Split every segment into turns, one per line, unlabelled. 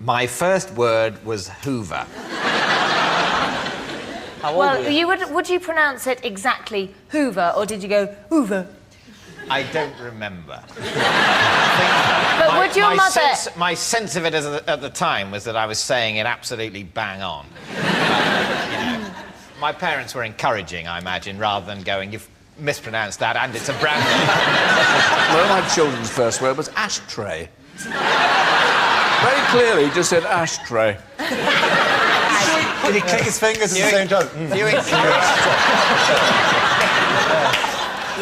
My first word was hoover.
How old were you? Would you pronounce it exactly hoover, or did you go hoover?
I don't remember.
But would your mother...
My sense of it at the time was that I was saying it absolutely bang on. My parents were encouraging, I imagine, rather than going, you've mispronounced that and it's a brown one.
Well, my children's first word was ashtray. Very clearly, just said ashtray.
Did he click his fingers at the same time?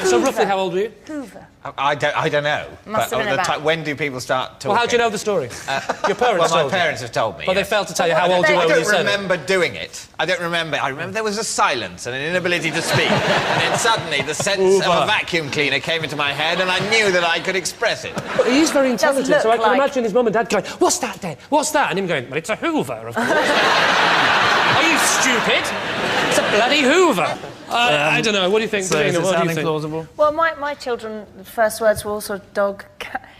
So roughly how old were you?
Hoover.
I don't know.
Must have been about...
When do people start talking?
Well, how do you know the story? Your parents
Well, my
told
parents have told me.
But they failed to tell you how old you were when you said it.
I don't remember doing it. I don't remember. I remember there was a silence and an inability to speak. And then suddenly the sense of a vacuum cleaner came into my head and I knew that I could express it.
But he's very intelligent, so I can
like...
imagine his mum and dad going, what's that, Dad? What's that? And him going, well, it's a hoover, of course. Are you stupid? It's a bloody hoover. I don't know. What do you think, Davina? What do you think?
Plausible?
Well, my children, the first words were also dog, cat,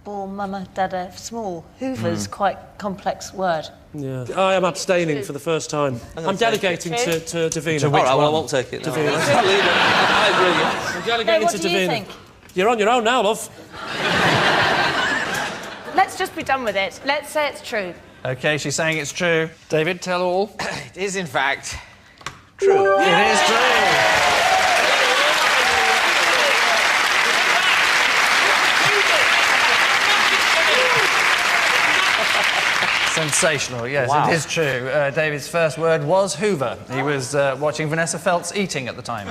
ball, mama, dada, small. Hoover's quite complex word.
Yeah. I am abstaining for the first time. I'm delegating to Davina.
All right, well, I won't take it.
Davina.
I agree.
I'm delegating to Davina.
What do you think?
You're on your own now, love.
Let's just be done with it. Let's say it's true.
OK, she's saying it's true. David, tell all.
It is, in fact, true.
It is true. Sensational, yes,
Wow.
it is true. David's first word was hoover. He was watching Vanessa Feltz eating at the time.